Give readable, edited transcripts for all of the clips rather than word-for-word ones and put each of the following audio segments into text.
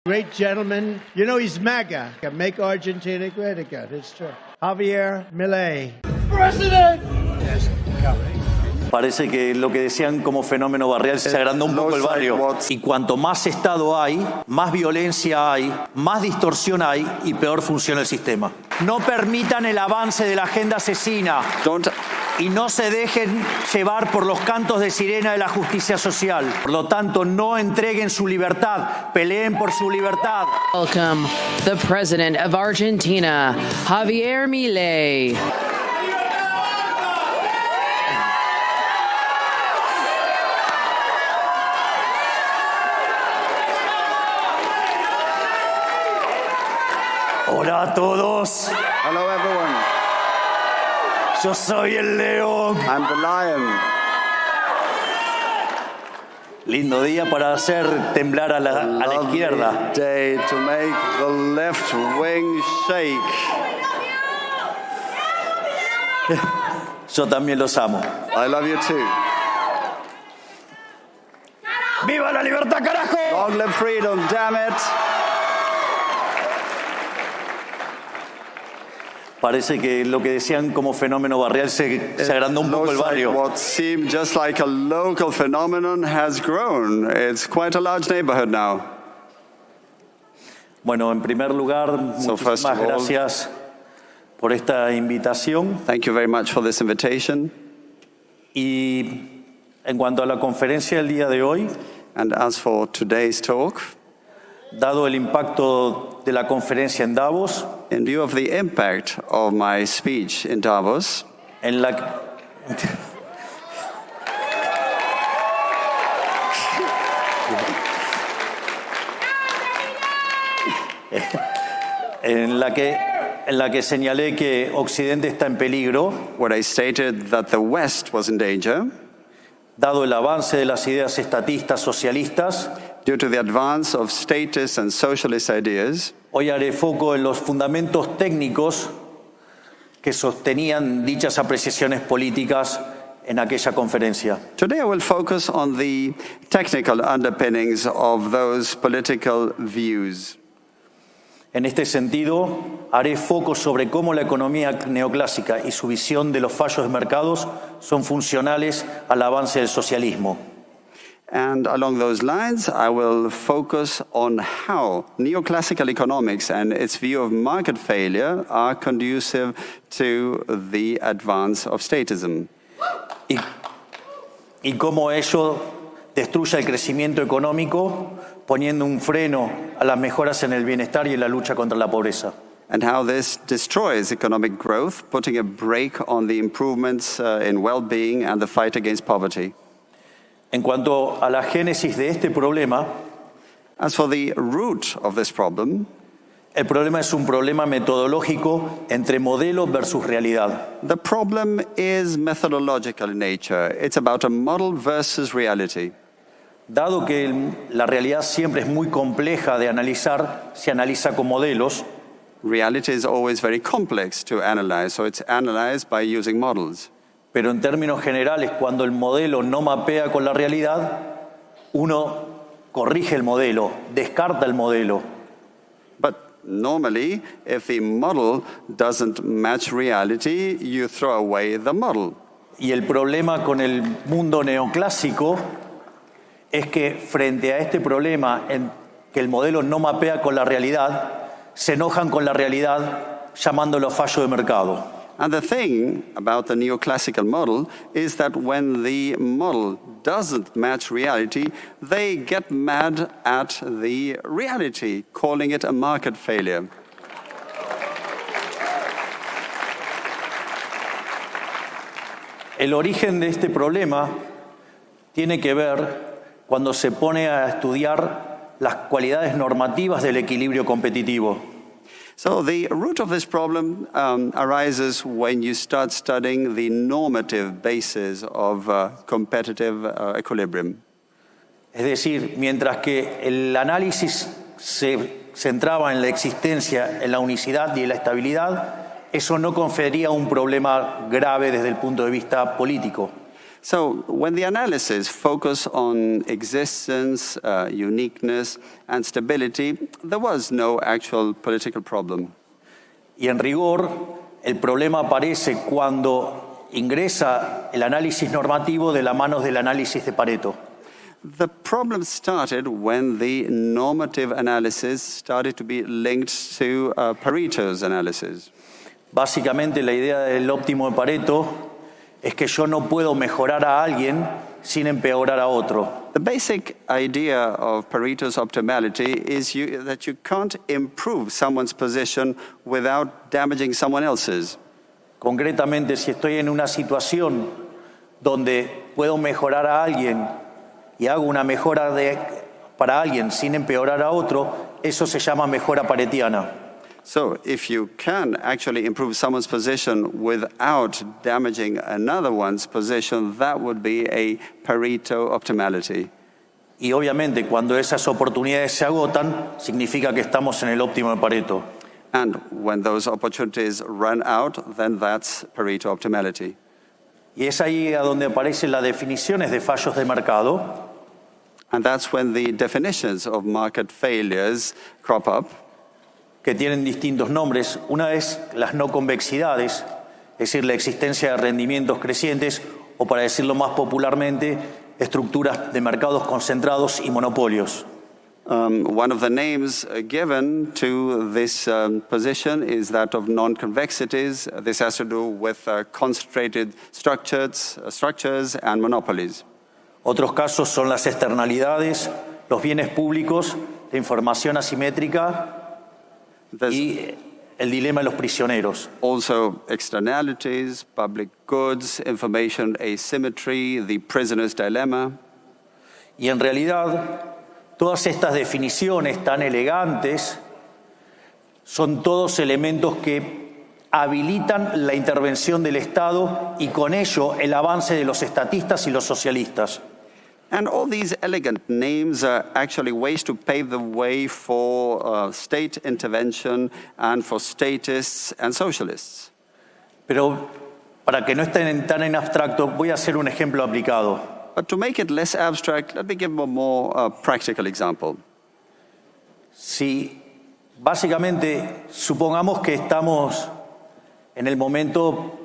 Great gentleman. You know he's MAGA. Make Argentina great again. It's true. Javier Milei. President! Yes, Parece que lo que decían como fenómeno barrial se agrandó un poco el barrio. Y cuanto más Estado hay, más violencia hay, más distorsión hay y peor funciona el sistema. No permitan el avance de la agenda asesina y no se dejen llevar por los cantos de sirena de la justicia social. Por lo tanto, no entreguen su libertad, peleen por su libertad. Welcome, the President of Argentina, Javier Milei. Hola a todos. Hello, everyone. Yo soy el león. I'm the lion. Lindo día para hacer temblar a la izquierda. Day to make the left wing shake. Yo también los amo. I love you too. ¡Viva la libertad, carajo! Long live freedom, damn it. Parece que lo que decían como fenómeno barrial se agrandó un poco el barrio. What seemed just like a local phenomenon has grown. It's quite a large neighborhood now. Bueno, en primer lugar, muchísimas gracias por esta invitación. Thank you very much for this invitation. Y en cuanto a la conferencia del día de hoy, And as for today's talk, dado el impacto de la conferencia en Davos, in view of the impact of my speech in Davos, en la en la que señalé que Occidente está en peligro, where I stated that the West was in danger, dado el avance de las ideas estatistas socialistas, due to the advance of statist and socialist ideas, hoy haré foco en los fundamentos técnicos que sostenían dichas apreciaciones políticas en aquella conferencia. today I will focus on the technical underpinnings of those political views. En este sentido, haré foco sobre cómo la economía neoclásica y su visión de los fallos de mercados son funcionales al avance del socialismo. And along those lines, I will focus on how neoclassical economics and its view of market failure are conducive to the advance of statism. Y cómo ello destruye el crecimiento económico, poniendo un freno a las mejoras en el bienestar y en la lucha contra la pobreza. And how this destroys economic growth, putting a brake on the improvements in well-being and the fight against poverty. En cuanto a la génesis de este problema, As for the root of this problem, el problema es un problema metodológico entre modelo versus realidad. the problem is methodological in nature. It's about a model versus reality. Dado que la realidad siempre es muy compleja de analizar, se analiza con modelos, Reality is always very complex to analyze, so it's analyzed by using models. pero en términos generales, cuando el modelo no mapea con la realidad, uno corrige el modelo, descarta el modelo. But normally, if the model doesn't match reality, you throw away the model. Y el problema con el mundo neoclásico es que frente a este problema en que el modelo no mapea con la realidad, se enojan con la realidad llamándolo fallo de mercado. And the thing about the neoclassical model is that when the model doesn't match reality, they get mad at the reality, calling it a market failure. El origen de este problema tiene que ver cuando se pone a estudiar las cualidades normativas del equilibrio competitivo. So the root of this problem arises when you start studying the normative basis of competitive equilibrium. Es decir, mientras que el análisis se centraba en la existencia, en la unicidad y en la estabilidad, eso no confería un problema grave desde el punto de vista político. So when the analysis focused on existence, uniqueness, and stability, there was no actual political problem. Y en rigor, el problema aparece cuando ingresa el análisis normativo de la mano del análisis de Pareto. The problem started when the normative analysis started to be linked to Pareto's analysis. Básicamente, la idea del óptimo de Pareto es que yo no puedo mejorar a alguien sin empeorar a otro. The basic idea of Pareto's optimality is that you can't improve someone's position without damaging someone else's. Concretamente, si estoy en una situación donde puedo mejorar a alguien y hago una mejora para alguien sin empeorar a otro, eso se llama mejora paretiana. So if you can actually improve someone's position without damaging another one's position, that would be a Pareto optimality. Y obviamente cuando esas oportunidades se agotan, significa que estamos en el óptimo de Pareto. And when those opportunities run out, then that's Pareto optimality. Y es ahí a donde aparecen las definiciones de fallos de mercado. And that's when the definitions of market failures crop up. Que tienen distintos nombres. Una es las no convexidades, es decir, la existencia de rendimientos crecientes, o para decirlo más popularmente, estructuras de mercados concentrados y monopolios. One of the names given to this position is that of non-convexities. This has to do with concentrated structures and monopolies. Otros casos son las externalidades, los bienes públicos, la información asimétrica y el dilema de los prisioneros. Also externalities, public goods, information asymmetry, the prisoner's dilemma. Y en realidad, todas estas definiciones tan elegantes son todos elementos que habilitan la intervención del Estado y con ello el avance de los estatistas y los socialistas. And all these elegant names are actually ways to pave the way for state intervention and for statists and socialists. Pero para que no estén tan en abstracto, voy a hacer un ejemplo aplicado. But to make it less abstract, let me give a more practical example. Si básicamente supongamos que estamos en el momento,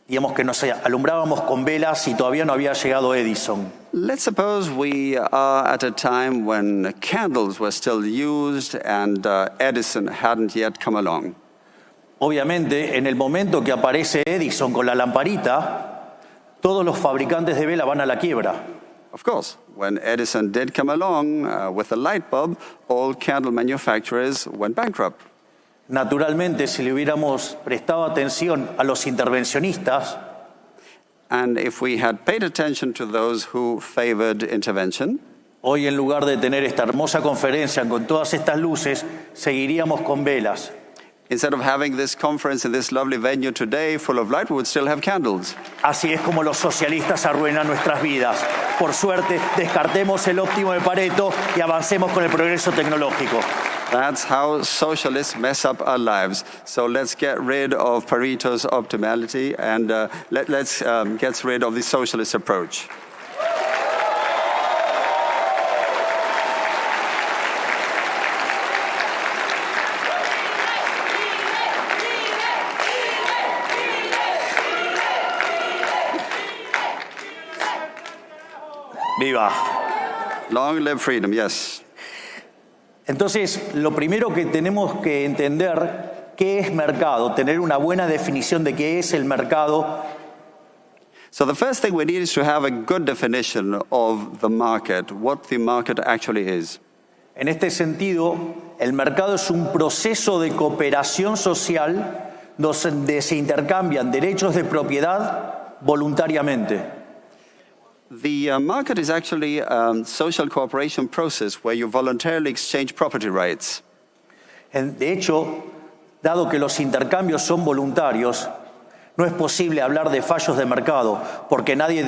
digamos que nos alumbrábamos con velas y todavía no había llegado Edison. Let's suppose we are at a time when candles were still used and Edison hadn't yet come along. Obviamente, en el momento que aparece Edison con la lamparita, todos los fabricantes de vela van a la quiebra. Of course, when Edison did come along with a light bulb, all candle manufacturers went bankrupt. Naturalmente, si le hubiéramos prestado atención a los intervencionistas, and if we had paid attention to those who favored intervention, hoy en lugar de tener esta hermosa conferencia con todas estas luces, seguiríamos con velas. instead of having this conference in this lovely venue today full of light, we would still have candles. Así es como los socialistas arruinan nuestras vidas. Por suerte, descartemos el óptimo de Pareto y avancemos con el progreso tecnológico. That's how socialists mess up our lives. So let's get rid of Pareto's optimality and let's get rid of the socialist approach. ¡Viva! Long live freedom, yes. Entonces, lo primero que tenemos que entender, ¿qué es mercado? Tener una buena definición de qué es el mercado. So the first thing we need is to have a good definition of the market, what the market actually is. En este sentido, el mercado es un proceso de cooperación social donde se intercambian derechos de propiedad voluntariamente. The market is actually a social cooperation process where you voluntarily exchange property rights. De hecho, dado que los intercambios son voluntarios, no es posible hablar de fallos de mercado, porque nadie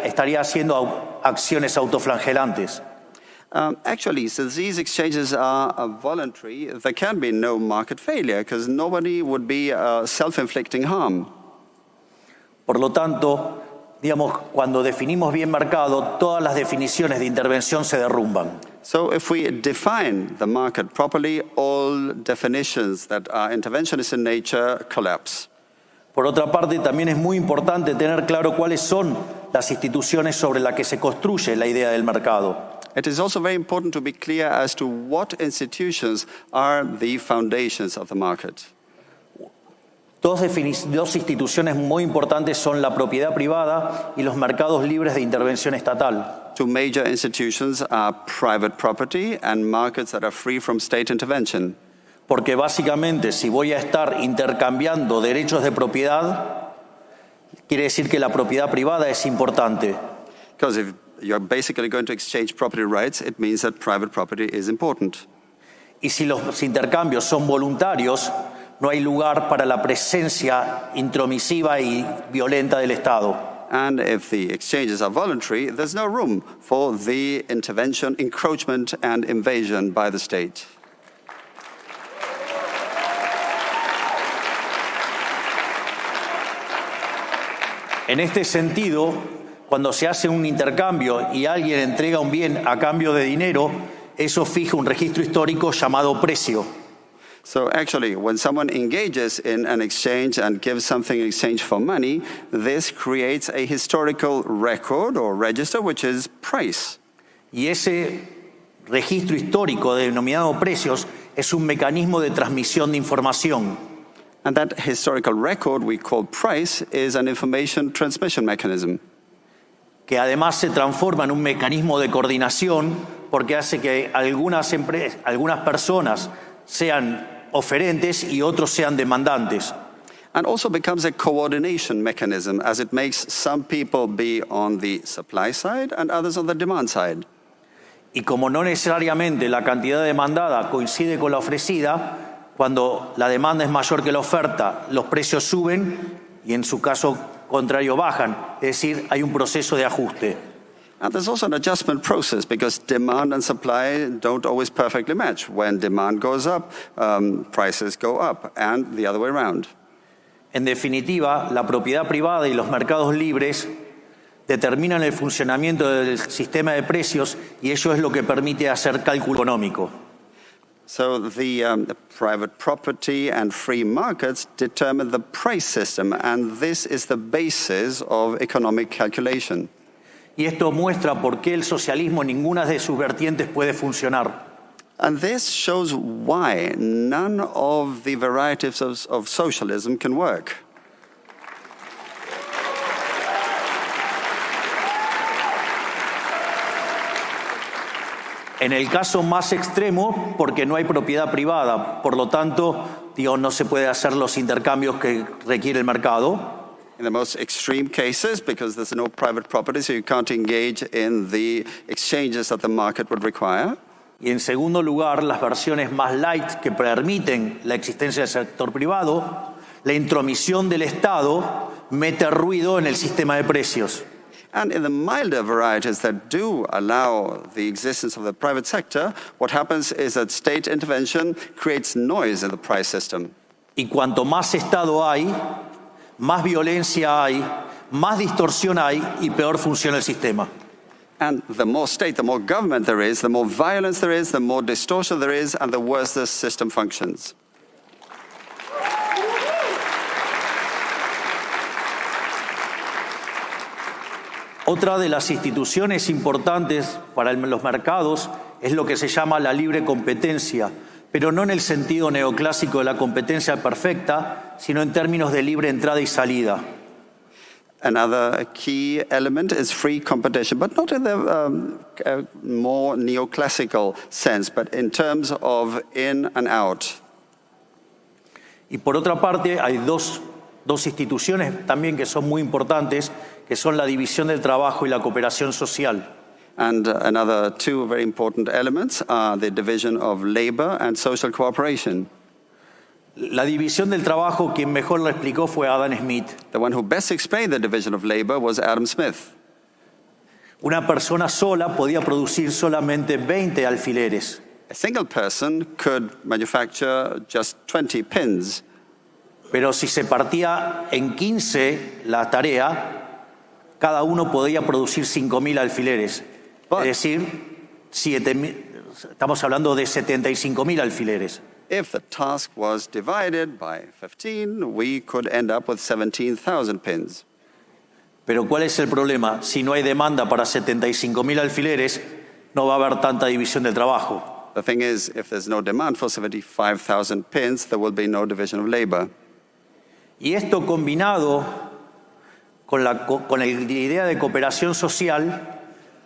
estaría haciendo acciones autoflagelantes. Actually, since these exchanges are voluntary, there can be no market failure, because nobody would be self-inflicting harm. Por lo tanto, digamos, cuando definimos bien mercado, todas las definiciones de intervención se derrumban. So if we define the market properly, all definitions that are interventionist in nature collapse. Por otra parte, también es muy importante tener claro cuáles son las instituciones sobre las que se construye la idea del mercado. It is also very important to be clear as to what institutions are the foundations of the market. Dos instituciones muy importantes son la propiedad privada y los mercados libres de intervención estatal. Two major institutions are private property and markets that are free from state intervention. Porque básicamente, si voy a estar intercambiando derechos de propiedad, quiere decir que la propiedad privada es importante. Because if you're basically going to exchange property rights, it means that private property is important. Y si los intercambios son voluntarios, no hay lugar para la presencia intromisiva y violenta del Estado. And if the exchanges are voluntary, there's no room for the intervention, encroachment, and invasion by the state. En este sentido, cuando se hace un intercambio y alguien entrega un bien a cambio de dinero, eso fija un registro histórico llamado precio. So actually, when someone engages in an exchange and gives something in exchange for money, this creates a historical record or register, which is price. Y ese registro histórico denominado precios es un mecanismo de transmisión de información. And that historical record we call price is an information transmission mechanism. Que además se transforma en un mecanismo de coordinación porque hace que algunas personas sean oferentes y otros sean demandantes. And also becomes a coordination mechanism as it makes some people be on the supply side and others on the demand side. Y como no necesariamente la cantidad demandada coincide con la ofrecida, cuando la demanda es mayor que la oferta, los precios suben y en su caso contrario bajan, es decir, hay un proceso de ajuste. And there's also an adjustment process because demand and supply don't always perfectly match. When demand goes up, prices go up, and the other way around. En definitiva, la propiedad privada y los mercados libres determinan el funcionamiento del sistema de precios y ello es lo que permite hacer cálculo económico. So the private property and free markets determine the price system, and this is the basis of economic calculation. Y esto muestra por qué el socialismo en ninguna de sus vertientes puede funcionar. And this shows why none of the varieties of socialism can work. En el caso más extremo, porque no hay propiedad privada, por lo tanto, no se puede hacer los intercambios que requiere el mercado. In the most extreme cases, because there's no private property, so you can't engage in the exchanges that the market would require. Y en segundo lugar, las versiones más light que permiten la existencia del sector privado, la intromisión del Estado mete ruido en el sistema de precios. And in the milder varieties that do allow the existence of the private sector, what happens is that state intervention creates noise in the price system. Y cuanto más Estado hay, más violencia hay, más distorsión hay y peor funciona el sistema. And the more state, the more government there is, the more violence there is, the more distortion there is, and the worse the system functions. Otra de las instituciones importantes para los mercados es lo que se llama la libre competencia, pero no en el sentido neoclásico de la competencia perfecta, sino en términos de libre entrada y salida. Another key element is free competition, but not in the more neoclassical sense, but in terms of in and out. Y por otra parte, hay dos instituciones también que son muy importantes, que son la división del trabajo y la cooperación social. And another two very important elements are the division of labor and social cooperation. La división del trabajo, quien mejor lo explicó fue Adam Smith. The one who best explained the division of labor was Adam Smith. Una persona sola podía producir solamente 20 alfileres. A single person could manufacture just 20 pins. Pero si se partía en 15 la tarea, cada uno podía producir 5.000 alfileres. But- Es decir, 7.000, estamos hablando de 75.000 alfileres. If the task was divided by 15, we could end up with 17,000 pins. Pero ¿cuál es el problema? Si no hay demanda para 75.000 alfileres, no va a haber tanta división del trabajo. The thing is, if there's no demand for 75,000 pins, there will be no division of labor. Y esto combinado con la idea de cooperación social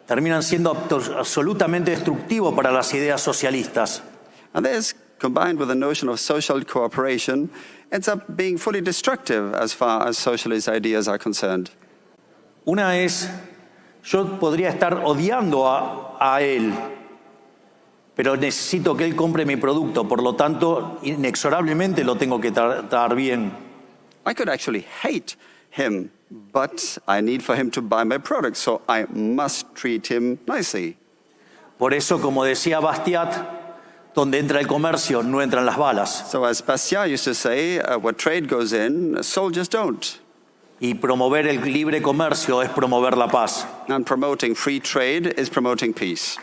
terminan siendo absolutamente destructivos para las ideas socialistas. And this, combined with the notion of social cooperation, ends up being fully destructive as far as socialist ideas are concerned. Una es, yo podría estar odiando a él, pero necesito que él compre mi producto, por lo tanto, inexorablemente lo tengo que tratar bien. I could actually hate him, but I need for him to buy my product, so I must treat him nicely. Por eso, como decía Bastiat, donde entra el comercio, no entran las balas. So as Bastiat used to say, where trade goes in, soldiers don't. Y promover el libre comercio es promover la paz. And promoting free trade is promoting peace.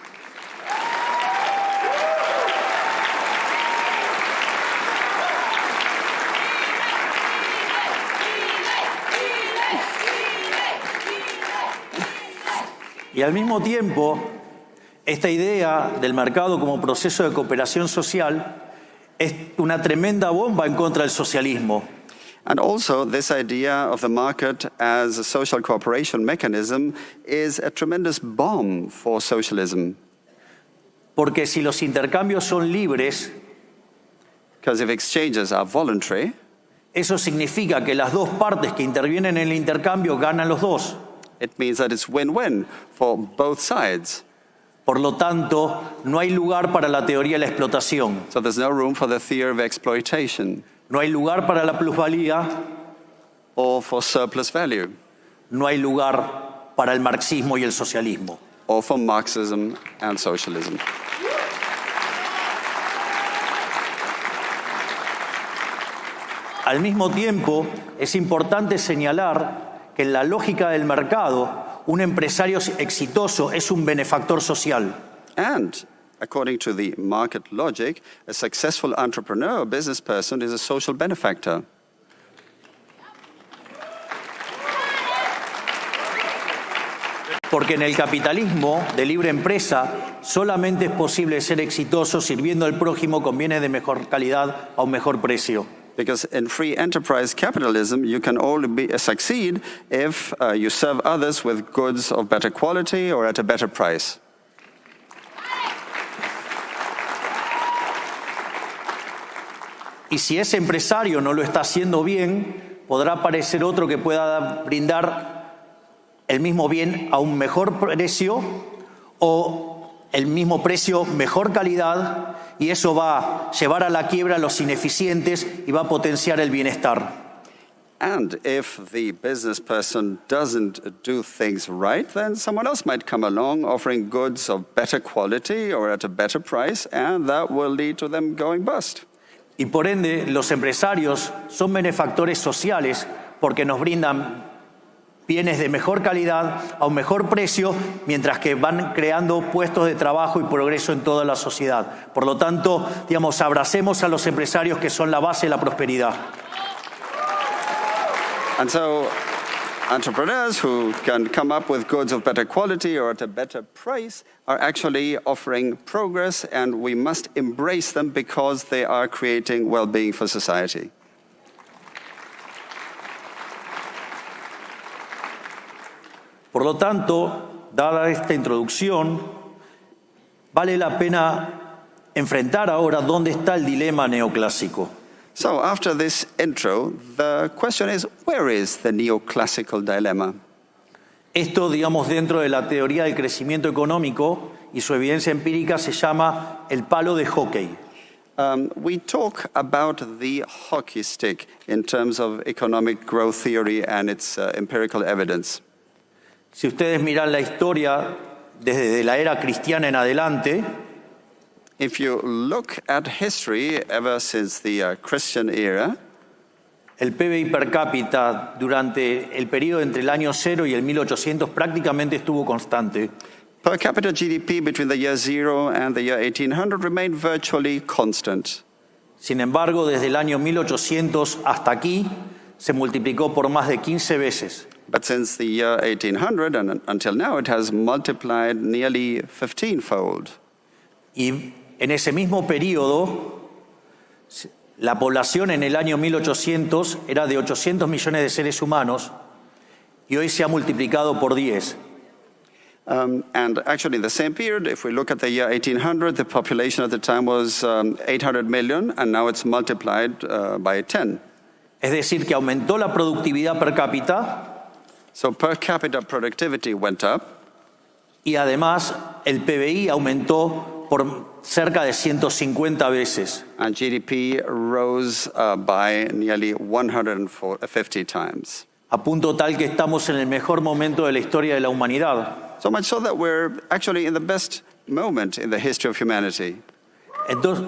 Y al mismo tiempo, esta idea del mercado como proceso de cooperación social es una tremenda bomba en contra del socialismo. And also, this idea of the market as a social cooperation mechanism is a tremendous bomb for socialism. Porque si los intercambios son libres, Because if exchanges are voluntary, eso significa que las dos partes que intervienen en el intercambio ganan los dos. it means that it's win-win for both sides. Por lo tanto, no hay lugar para la teoría de la explotación. So there's no room for the theory of exploitation No hay lugar para la plusvalía. or for surplus value No hay lugar para el marxismo y el socialismo. or for Marxism and socialism. Al mismo tiempo, es importante señalar que en la lógica del mercado, un empresario exitoso es un benefactor social. And according to the market logic, a successful entrepreneur or business person is a social benefactor. Porque en el capitalismo de libre empresa solamente es posible ser exitoso sirviendo al prójimo con bienes de mejor calidad a un mejor precio. Because in free enterprise capitalism, you can only succeed if you serve others with goods of better quality or at a better price. Y si ese empresario no lo está haciendo bien, podrá aparecer otro que pueda brindar el mismo bien a un mejor precio o el mismo precio, mejor calidad, y eso va a llevar a la quiebra a los ineficientes y va a potenciar el bienestar. And if the business person doesn't do things right, then someone else might come along offering goods of better quality or at a better price, and that will lead to them going bust. Y por ende, los empresarios son benefactores sociales porque nos brindan bienes de mejor calidad a un mejor precio, mientras que van creando puestos de trabajo y progreso en toda la sociedad. Por lo tanto, digamos, abracemos a los empresarios que son la base de la prosperidad. And so entrepreneurs who can come up with goods of better quality or at a better price are actually offering progress, and we must embrace them because they are creating well-being for society. Por lo tanto, dada esta introducción, vale la pena enfrentar ahora dónde está el dilema neoclásico. So after this intro, the question is, where is the neoclassical dilemma? Esto, digamos, dentro de la teoría del crecimiento económico y su evidencia empírica se llama el palo de hockey. We talk about the hockey stick in terms of economic growth theory and its empirical evidence. Si ustedes miran la historia desde la era cristiana en adelante, If you look at history ever since the Christian era, El PBI per cápita durante el periodo entre el año 0 y el 1800 prácticamente estuvo constante. Per capita GDP between the year 0 and the year 1800 remained virtually constant. Sin embargo, desde el año 1800 hasta aquí se multiplicó por más de 15 veces. But since the year 1800 and until now, it has multiplied nearly 15-fold. Y en ese mismo periodo, la población en el año 1800 era de 800 millones de seres humanos y hoy se ha multiplicado por 10. And actually, in the same period, if we look at the year 1800, the population at the time was 800 million, and now it's multiplied by 10. Es decir, que aumentó la productividad per cápita. So per capita productivity went up. Y además, el PBI aumentó por cerca de 150 veces. And GDP rose by nearly 150 times. A punto tal que estamos en el mejor momento de la historia de la humanidad. So much so that we're actually in the best moment in the history of humanity. Entonces,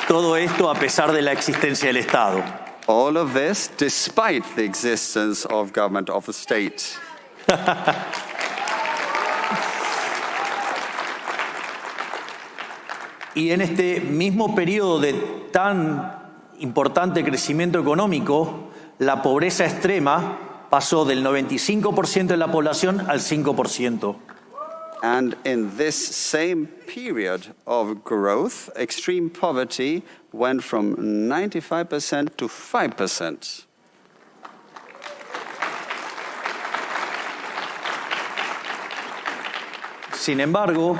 todo esto a pesar de la existencia del Estado. All of this despite the existence of government of the state. Y en este mismo periodo de tan importante crecimiento económico, la pobreza extrema pasó del 95% de la población al 5%. And in this same period of growth, extreme poverty went from 95% to 5%. Sin embargo,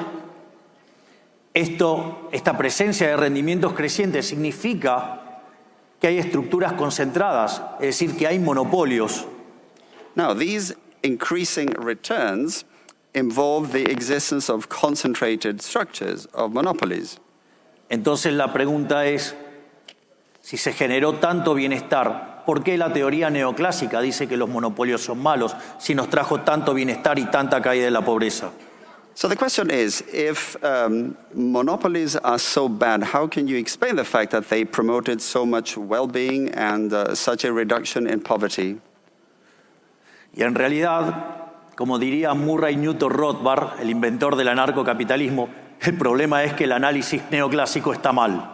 esta presencia de rendimientos crecientes significa que hay estructuras concentradas, es decir, que hay monopolios. Now, these increasing returns involve the existence of concentrated structures, of monopolies. Entonces la pregunta es, si se generó tanto bienestar, ¿por qué la teoría neoclásica dice que los monopolios son malos si nos trajo tanto bienestar y tanta caída de la pobreza? So the question is, if monopolies are so bad, how can you explain the fact that they promoted so much well-being and such a reduction in poverty? Y en realidad, como diría Murray Newton Rothbard, el inventor del anarcocapitalismo, el problema es que el análisis neoclásico está mal.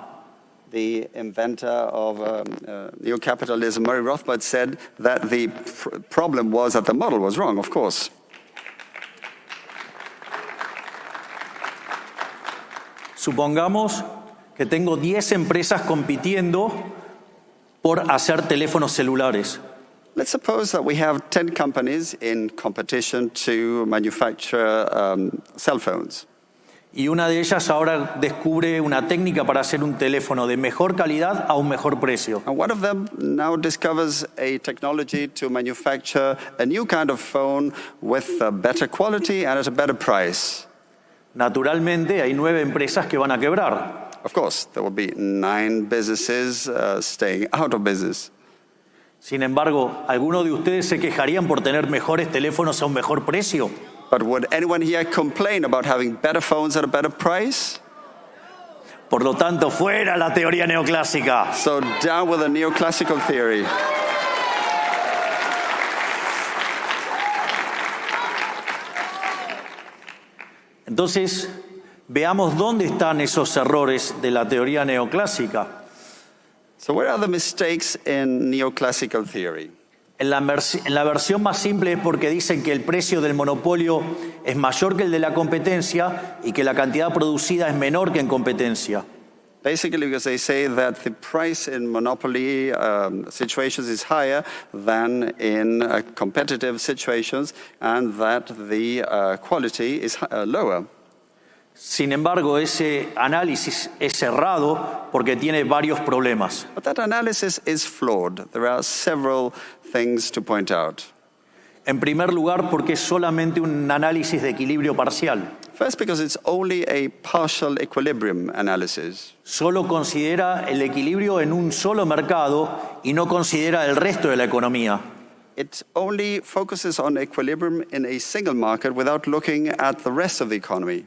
The inventor of neocapitalism, Murray Rothbard, said that the problem was that the model was wrong, of course. Supongamos que tengo 10 empresas compitiendo por hacer teléfonos celulares. Let's suppose that we have 10 companies in competition to manufacture cell phones. Y una de ellas ahora descubre una técnica para hacer un teléfono de mejor calidad a un mejor precio. And one of them now discovers a technology to manufacture a new kind of phone with a better quality and at a better price. Naturalmente, hay 9 empresas que van a quebrar. Of course, there will be 9 businesses staying out of business. Sin embargo, ¿alguno de ustedes se quejarían por tener mejores teléfonos a un mejor precio? But would anyone here complain about having better phones at a better price? Por lo tanto, fuera la teoría neoclásica. So down with the neoclassical theory. Entonces, veamos dónde están esos errores de la teoría neoclásica. So where are the mistakes in neoclassical theory? En la versión más simple es porque dicen que el precio del monopolio es mayor que el de la competencia y que la cantidad producida es menor que en competencia. Basically, because they say that the price in monopoly situations is higher than in competitive situations and that the quality is lower. Sin embargo, ese análisis es errado porque tiene varios problemas. But that analysis is flawed. There are several things to point out. En primer lugar, porque es solamente un análisis de equilibrio parcial. First, because it's only a partial equilibrium analysis. Solo considera el equilibrio en un solo mercado y no considera el resto de la economía. It only focuses on equilibrium in a single market without looking at the rest of the economy.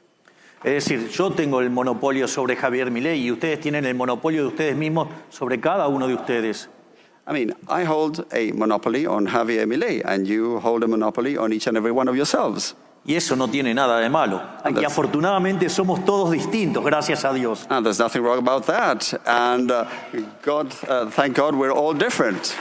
Es decir, yo tengo el monopolio sobre Javier Milei y ustedes tienen el monopolio de ustedes mismos sobre cada uno de ustedes. I mean, I hold a monopoly on Javier Milei, and you hold a monopoly on each and every one of yourselves. Y eso no tiene nada de malo. Y afortunadamente somos todos distintos, gracias a Dios. And there's nothing wrong about that. And thank God we're all different.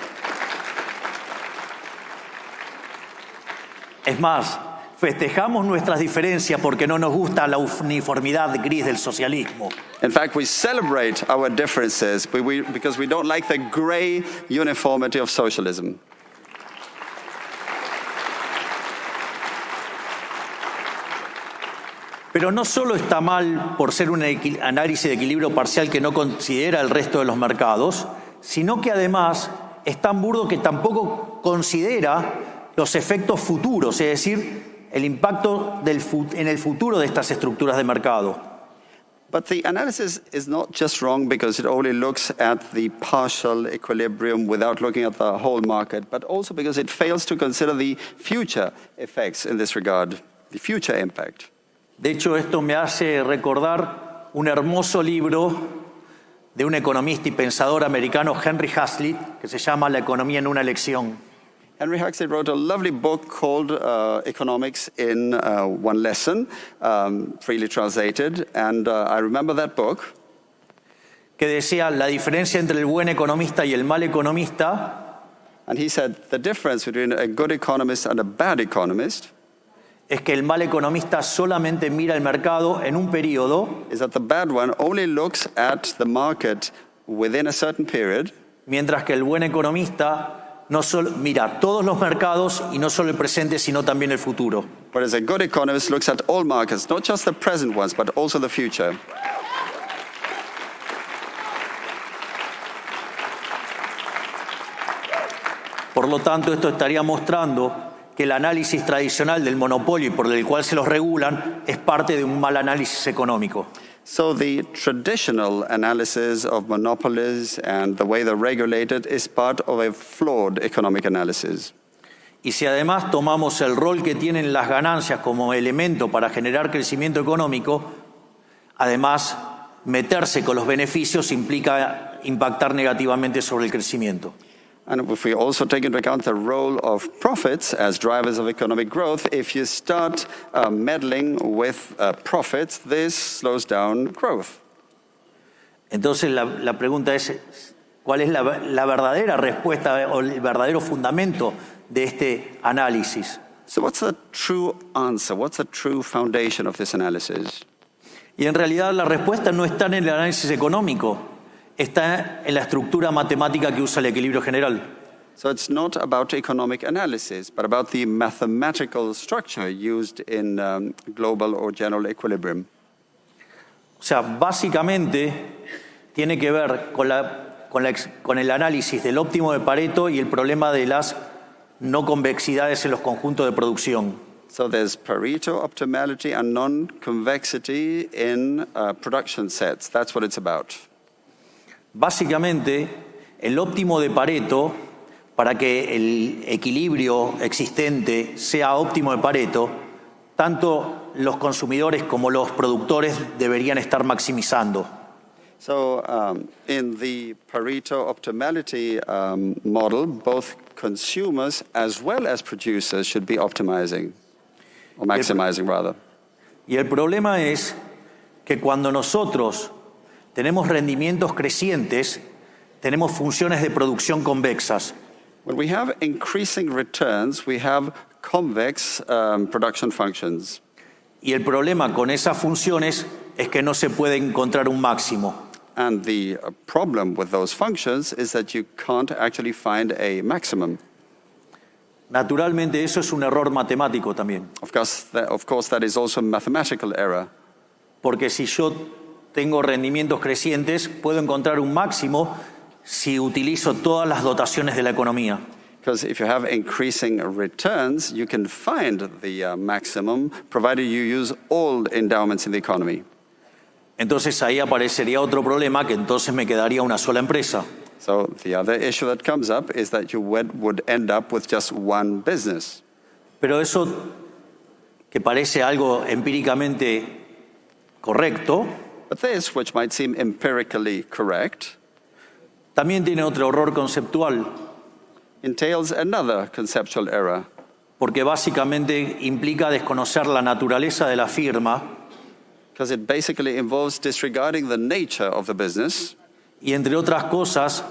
Es más, festejamos nuestras diferencias porque no nos gusta la uniformidad gris del socialismo. In fact, we celebrate our differences because we don't like the gray uniformity of socialism. Pero no solo está mal por ser un análisis de equilibrio parcial que no considera el resto de los mercados, sino que además es tan burdo que tampoco considera los efectos futuros, es decir, el impacto en el futuro de estas estructuras de mercado. But the analysis is not just wrong because it only looks at the partial equilibrium without looking at the whole market, but also because it fails to consider the future effects in this regard, the future impact. De hecho, esto me hace recordar un hermoso libro de un economista y pensador americano, Henry Hazlitt, que se llama La economía en una lección. Henry Hazlitt wrote a lovely book called Economics in One Lesson, freely translated, and I remember that book. Que decía la diferencia entre el buen economista y el mal economista. And he said the difference between a good economist and a bad economist es que el mal economista solamente mira el mercado en un periodo, is that the bad one only looks at the market within a certain period, mientras que el buen economista no solo mira todos los mercados y no solo el presente, sino también el futuro. whereas a good economist looks at all markets, not just the present ones, but also the future. Por lo tanto, esto estaría mostrando que el análisis tradicional del monopolio y por el cual se los regulan es parte de un mal análisis económico. So the traditional analysis of monopolies and the way they're regulated is part of a flawed economic analysis. Y si además tomamos el rol que tienen las ganancias como elemento para generar crecimiento económico, además meterse con los beneficios implica impactar negativamente sobre el crecimiento. And if we also take into account the role of profits as drivers of economic growth, if you start meddling with profits, this slows down growth. Entonces la pregunta es, ¿cuál es la verdadera respuesta o el verdadero fundamento de este análisis? So what's the true answer? What's the true foundation of this analysis? Y en realidad la respuesta no está en el análisis económico, está en la estructura matemática que usa el equilibrio general. So it's not about economic analysis, but about the mathematical structure used in global or general equilibrium. O sea, básicamente tiene que ver con el análisis del óptimo de Pareto y el problema de las no convexidades en los conjuntos de producción. So there's Pareto optimality and non-convexity in production sets. That's what it's about. Básicamente, el óptimo de Pareto, para que el equilibrio existente sea óptimo de Pareto, tanto los consumidores como los productores deberían estar maximizando. So in the Pareto optimality model, both consumers as well as producers should be optimizing, or maximizing rather. Y el problema es que cuando nosotros tenemos rendimientos crecientes, tenemos funciones de producción convexas. When we have increasing returns, we have convex production functions. Y el problema con esas funciones es que no se puede encontrar un máximo. And the problem with those functions is that you can't actually find a maximum. Naturalmente, eso es un error matemático también. Of course, that is also a mathematical error. Porque si yo tengo rendimientos crecientes, puedo encontrar un máximo si utilizo todas las dotaciones de la economía. Because if you have increasing returns, you can find the maximum, provided you use all endowments in the economy. Entonces ahí aparecería otro problema, que entonces me quedaría una sola empresa. So the other issue that comes up is that you would end up with just one business. Pero eso, que parece algo empíricamente correcto, But this, which might seem empirically correct, también tiene otro error conceptual, entails another conceptual error, porque básicamente implica desconocer la naturaleza de la firma because it basically involves disregarding the nature of the business, y, entre otras cosas,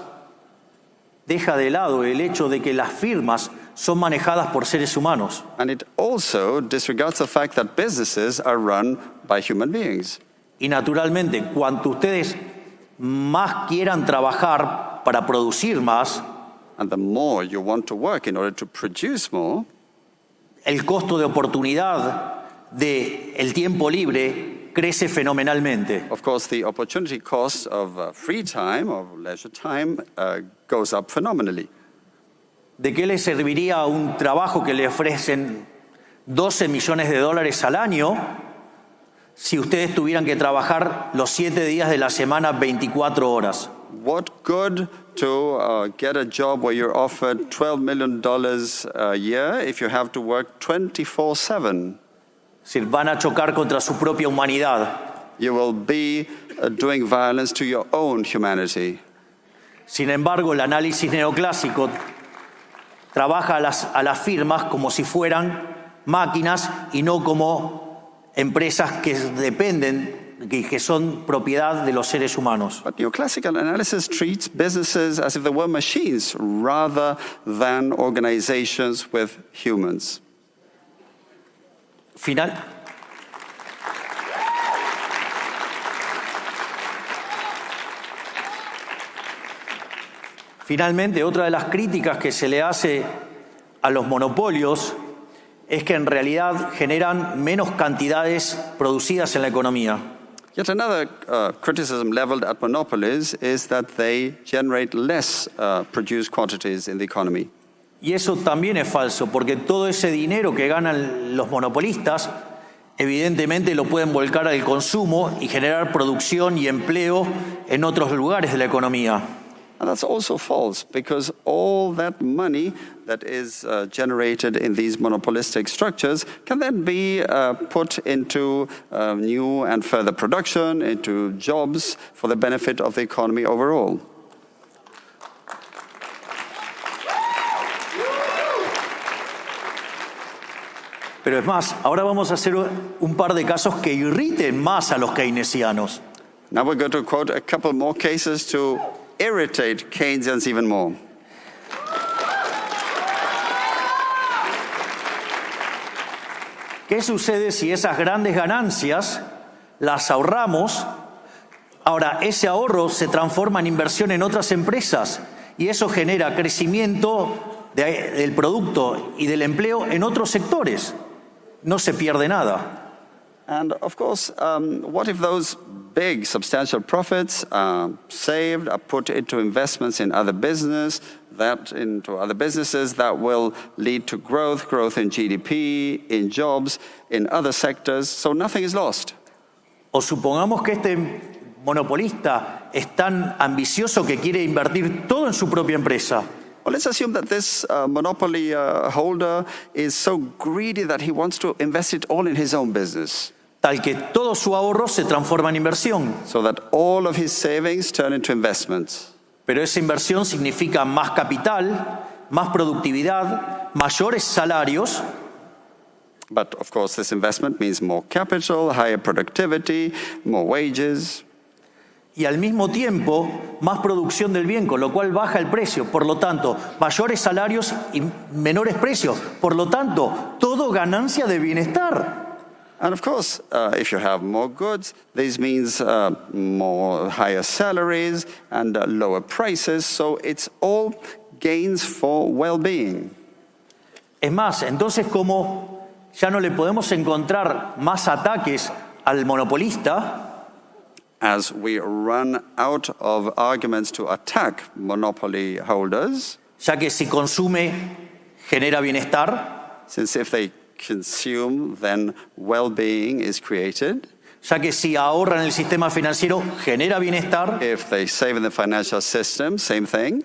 deja de lado el hecho de que las firmas son manejadas por seres humanos. and it also disregards the fact that businesses are run by human beings. Y naturalmente, cuanto ustedes más quieran trabajar para producir más, And the more you want to work in order to produce more, el costo de oportunidad del tiempo libre crece fenomenalmente. of course, the opportunity cost of free time, of leisure time, goes up phenomenally. ¿De qué les serviría un trabajo que le ofrecen 12 millones de dólares al año si ustedes tuvieran que trabajar los 7 días de la semana 24 horas? What good to get a job where you're offered $12 million a year if you have to work 24/7? Es decir, van a chocar contra su propia humanidad. You will be doing violence to your own humanity. Sin embargo, el análisis neoclásico trabaja a las firmas como si fueran máquinas y no como empresas que dependen, que son propiedad de los seres humanos. But neoclassical analysis treats businesses as if they were machines rather than organizations with humans. Finalmente, otra de las críticas que se le hace a los monopolios es que en realidad generan menos cantidades producidas en la economía. Yet another criticism leveled at monopolies is that they generate less produced quantities in the economy. Y eso también es falso, porque todo ese dinero que ganan los monopolistas, evidentemente lo pueden volcar al consumo y generar producción y empleo en otros lugares de la economía. And that's also false, because all that money that is generated in these monopolistic structures can then be put into new and further production, into jobs for the benefit of the economy overall. Pero es más, ahora vamos a hacer un par de casos que irriten más a los keynesianos. Now we're going to quote a couple more cases to irritate Keynesians even more. ¿Qué sucede si esas grandes ganancias las ahorramos? Ahora, ese ahorro se transforma en inversión en otras empresas y eso genera crecimiento del producto y del empleo en otros sectores. No se pierde nada. And of course, what if those big, substantial profits are saved, are put into investments in other businesses that will lead to growth in GDP, in jobs, in other sectors, so nothing is lost. O supongamos que este monopolista es tan ambicioso que quiere invertir todo en su propia empresa. Well, let's assume that this monopoly holder is so greedy that he wants to invest it all in his own business. Tal que todo su ahorro se transforma en inversión. So that all of his savings turn into investments. Pero esa inversión significa más capital, más productividad, mayores salarios. But of course, this investment means more capital, higher productivity, more wages. Y al mismo tiempo, más producción del bien, con lo cual baja el precio. Por lo tanto, mayores salarios y menores precios. Por lo tanto, todo ganancia de bienestar. And of course, if you have more goods, this means more higher salaries and lower prices. So it's all gains for well-being. Es más, entonces como ya no le podemos encontrar más ataques al monopolista, as we run out of arguments to attack monopoly holders, ya que si consume genera bienestar, since if they consume, then well-being is created. Ya que si ahorra en el sistema financiero genera bienestar. If they save in the financial system, same thing.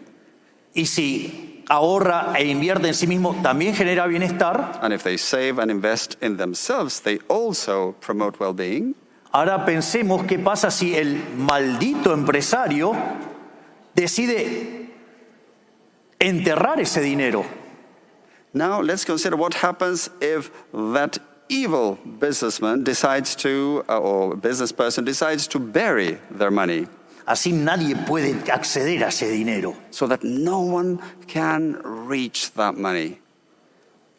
Y si ahorra e invierte en sí mismo, también genera bienestar. And if they save and invest in themselves, they also promote well-being. Ahora pensemos qué pasa si el maldito empresario decide enterrar ese dinero. Now let's consider what happens if that evil businessman decides to, or business person decides to bury their money. Así nadie puede acceder a ese dinero. So that no one can reach that money.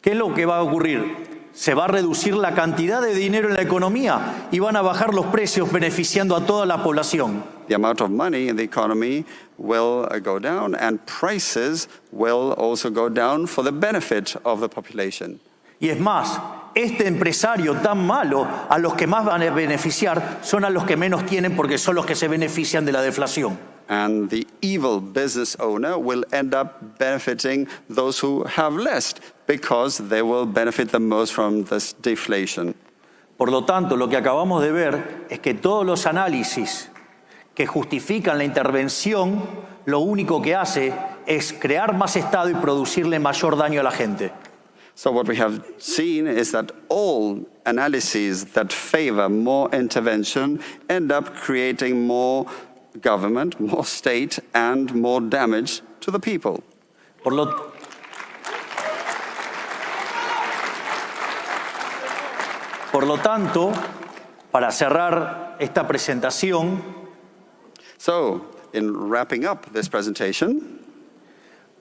¿Qué es lo que va a ocurrir? Se va a reducir la cantidad de dinero en la economía y van a bajar los precios beneficiando a toda la población. The amount of money in the economy will go down and prices will also go down for the benefit of the population. Y es más, este empresario tan malo, a los que más van a beneficiar son a los que menos tienen porque son los que se benefician de la deflación. And the evil business owner will end up benefiting those who have less because they will benefit the most from this deflation. Por lo tanto, lo que acabamos de ver es que todos los análisis que justifican la intervención, lo único que hace es crear más Estado y producirle mayor daño a la gente. So what we have seen is that all analyses that favor more intervention end up creating more government, more state, and more damage to the people. Por lo tanto, para cerrar esta presentación, So, in wrapping up this presentation,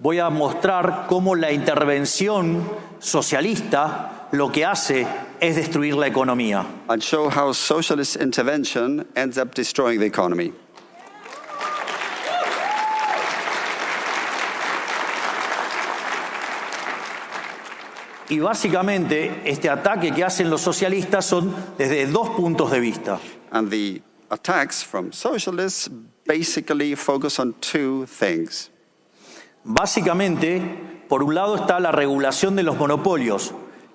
voy a mostrar cómo la intervención socialista lo que hace es destruir la economía. I'll show how socialist intervention ends up destroying the economy. Y básicamente este ataque que hacen los socialistas son desde dos puntos de vista. And the attacks from socialists basically focus on two things. Básicamente, por un lado está la regulación de los monopolios,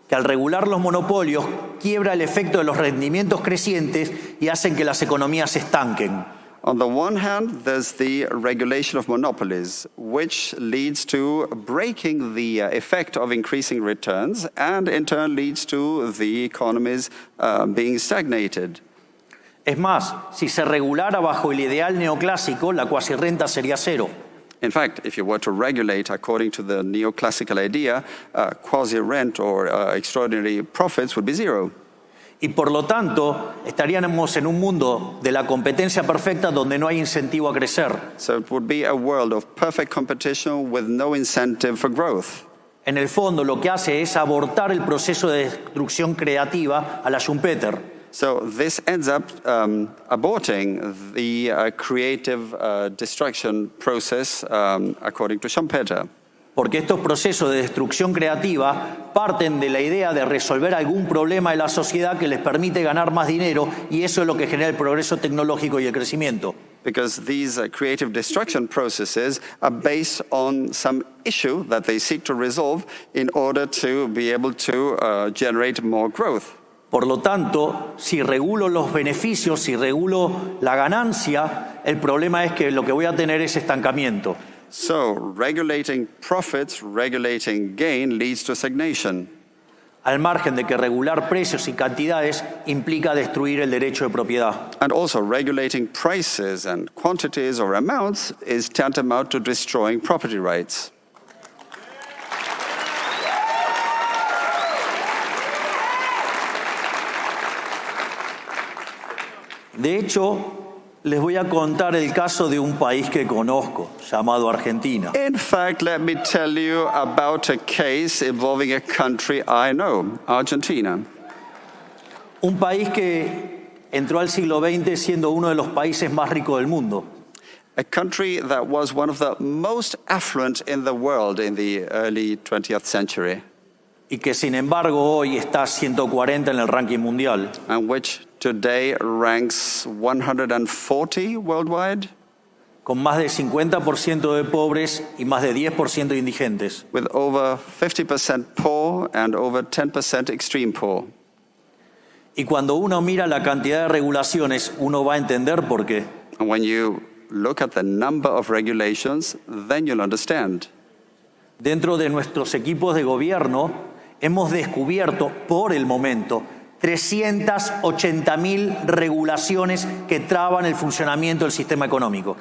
que al regular los monopolios quiebra el efecto de los rendimientos crecientes y hacen que las economías se estanquen. On the one hand, there's the regulation of monopolies, which leads to breaking the effect of increasing returns and in turn leads to the economies being stagnated. Es más, si se regulara bajo el ideal neoclásico, la cuasirrenta sería cero. In fact, if you were to regulate according to the neoclassical idea, quasi-rent or extraordinary profits would be zero. Y por lo tanto, estaríamos en un mundo de la competencia perfecta donde no hay incentivo a crecer. So it would be a world of perfect competition with no incentive for growth. En el fondo, lo que hace es abortar el proceso de destrucción creativa a la Schumpeter. So this ends up aborting the creative destruction process according to Schumpeter. Porque estos procesos de destrucción creativa parten de la idea de resolver algún problema de la sociedad que les permite ganar más dinero y eso es lo que genera el progreso tecnológico y el crecimiento. Because these creative destruction processes are based on some issue that they seek to resolve in order to be able to generate more growth. Por lo tanto, si regulo los beneficios, si regulo la ganancia, el problema es que lo que voy a tener es estancamiento. So, regulating profits, regulating gain leads to stagnation. Al margen de que regular precios y cantidades implica destruir el derecho de propiedad. And also, regulating prices and quantities or amounts is tantamount to destroying property rights. De hecho, les voy a contar el caso de un país que conozco, llamado Argentina. In fact, let me tell you about a case involving a country I know, Argentina. Un país que entró al siglo XX siendo uno de los países más ricos del mundo. A country that was one of the most affluent in the world in the early 20th century. Y que sin embargo hoy está 140 en el ranking mundial. And which today ranks 140 worldwide. Con más de 50% de pobres y más de 10% de indigentes. With over 50% poor and over 10% extreme poor. Y cuando uno mira la cantidad de regulaciones, uno va a entender por qué. And when you look at the number of regulations, then you'll understand. Dentro de nuestros equipos de gobierno, hemos descubierto por el momento 380.000 regulaciones que traban el funcionamiento del sistema económico.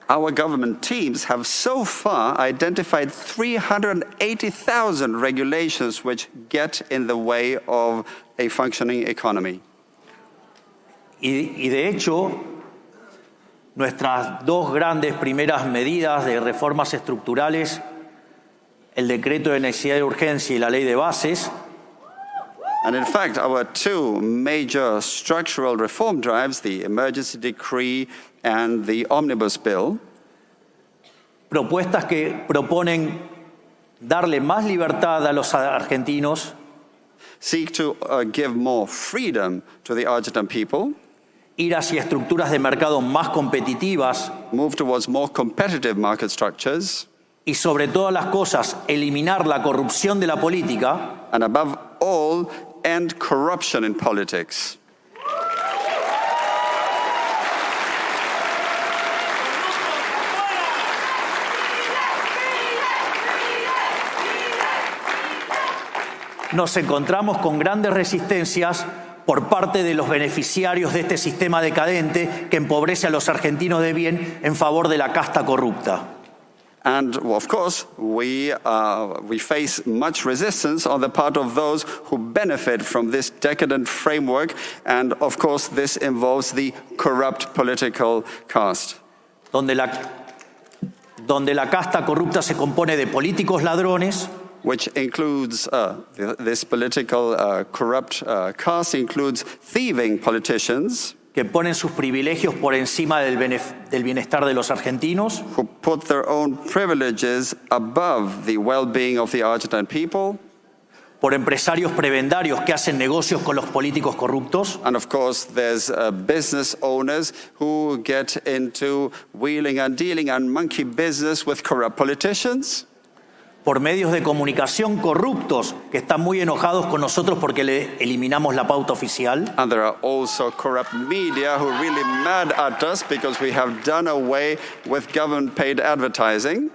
Our government teams have so far identified 380,000 regulations which get in the way of a functioning economy. Y de hecho, nuestras dos grandes primeras medidas de reformas estructurales, el decreto de necesidad y urgencia y la ley de bases, And in fact, our two major structural reform drives, the emergency decree and the omnibus bill, propuestas que proponen darle más libertad a los argentinos, seek to give more freedom to the Argentine people, ir hacia estructuras de mercado más competitivas move towards more competitive market structures, y sobre todas las cosas eliminar la corrupción de la política, and above all, end corruption in politics. nos encontramos con grandes resistencias por parte de los beneficiarios de este sistema decadente que empobrece a los argentinos de bien en favor de la casta corrupta. And of course, we face much resistance on the part of those who benefit from this decadent framework, and of course, this involves the corrupt political caste. Donde la casta corrupta se compone de políticos ladrones, which includes, this political corrupt caste includes thieving politicians, que ponen sus privilegios por encima del bienestar de los argentinos, who put their own privileges above the well-being of the Argentine people, por empresarios prebendarios que hacen negocios con los políticos corruptos, and of course there's business owners who get into wheeling and dealing and monkey business with corrupt politicians, por medios de comunicación corruptos que están muy enojados con nosotros porque le eliminamos la pauta oficial, and there are also corrupt media who are really mad at us because we have done away with government-paid advertising.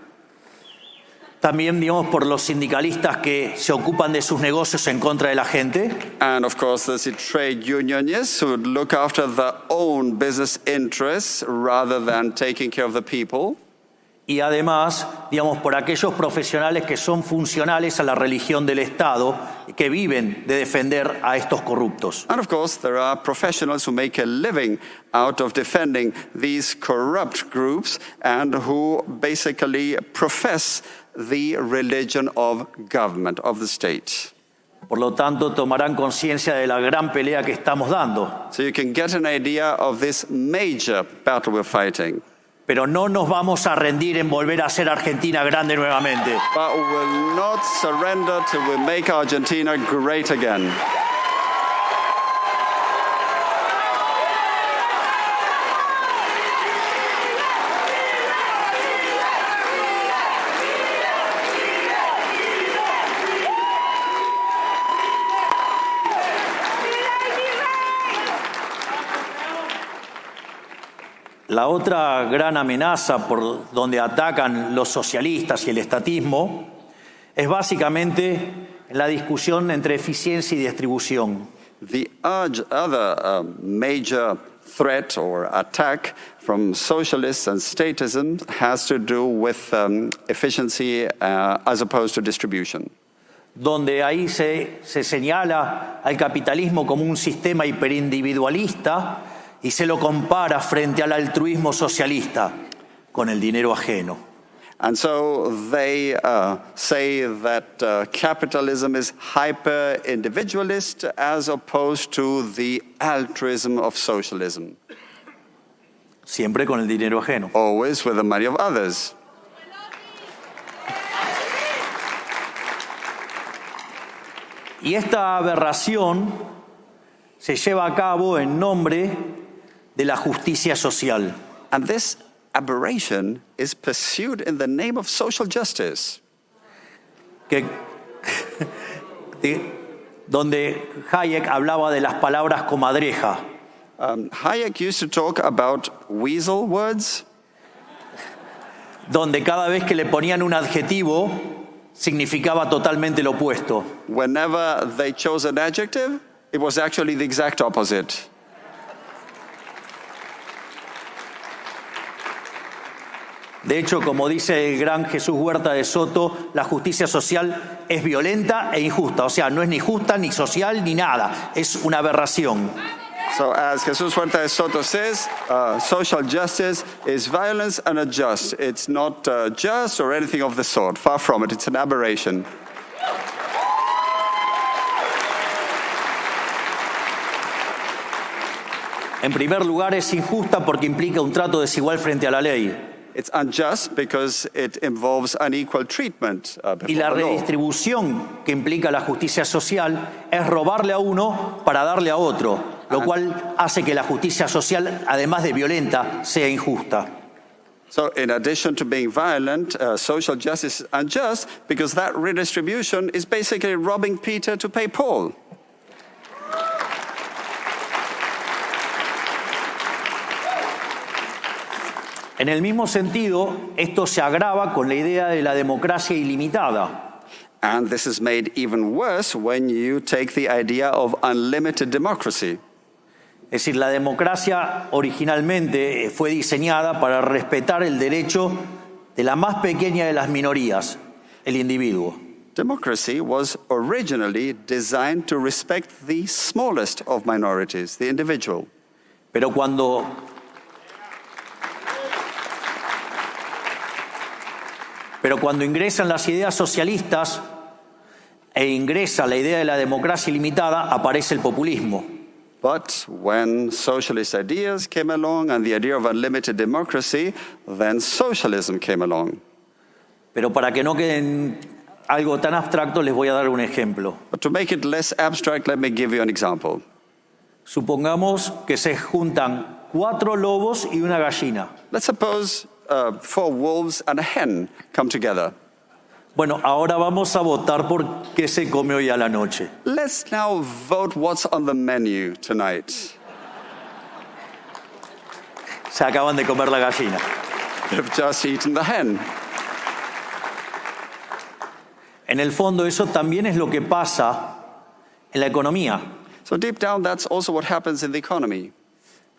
También, digamos, por los sindicalistas que se ocupan de sus negocios en contra de la gente, And of course, there's the trade unionists who look after their own business interests rather than taking care of the people. y además, digamos, por aquellos profesionales que son funcionales a la religión del Estado, que viven de defender a estos corruptos. And of course, there are professionals who make a living out of defending these corrupt groups and who basically profess the religion of government, of the state. Por lo tanto, tomarán conciencia de la gran pelea que estamos dando. So you can get an idea of this major battle we're fighting. Pero no nos vamos a rendir en volver a ser Argentina grande nuevamente. But we will not surrender till we make Argentina great again. La otra gran amenaza por donde atacan los socialistas y el estatismo es básicamente la discusión entre eficiencia y distribución. The other major threat or attack from socialists and statism has to do with efficiency as opposed to distribution. Donde ahí se señala al capitalismo como un sistema hiperindividualista y se lo compara frente al altruismo socialista con el dinero ajeno. And so they say that capitalism is hyper-individualist as opposed to the altruism of socialism. Siempre con el dinero ajeno. Always with the money of others. Y esta aberración se lleva a cabo en nombre de la justicia social. And this aberration is pursued in the name of social justice. Donde Hayek hablaba de las palabras comadreja. Hayek used to talk about weasel words. Donde cada vez que le ponían un adjetivo significaba totalmente lo opuesto. Whenever they chose an adjective, It was actually the exact opposite. De hecho, como dice el gran Jesús Huerta de Soto, la justicia social es violenta e injusta. O sea, no es ni justa, ni social, ni nada. Es una aberración. So as Jesus Huerta de Soto says, social justice is violence and unjust. It's not just or anything of the sort. Far from it. It's an aberration. En primer lugar, es injusta porque implica un trato desigual frente a la ley. It's unjust because it involves unequal treatment Y la before the law. redistribución que implica la justicia social es robarle a uno para darle a otro, lo cual hace que la justicia social, además de violenta, sea injusta. So in addition to being violent, social justice is unjust because that redistribution is basically robbing Peter to pay Paul. En el mismo sentido, esto se agrava con la idea de la democracia ilimitada. And this is made even worse when you take the idea of unlimited democracy. Es decir, la democracia originalmente fue diseñada para respetar el derecho de la más pequeña de las minorías, el individuo. Democracy was originally designed to respect the smallest of minorities, the individual. Pero cuando ingresan las ideas socialistas e ingresa la idea de la democracia ilimitada, aparece el populismo. But when socialist ideas came along and the idea of unlimited democracy, then socialism came along. Pero para que no quede en algo tan abstracto, les voy a dar un ejemplo. But to make it less abstract, let me give you an example. Supongamos que se juntan 4 lobos y una gallina. Let's suppose 4 wolves and a hen come together. Bueno, ahora vamos a votar por qué se come hoy a la noche. Let's now vote what's on the menu tonight. Se acaban de comer la gallina. They've just eaten the hen. En el fondo, eso también es lo que pasa en la economía. So deep down, that's also what happens in the economy.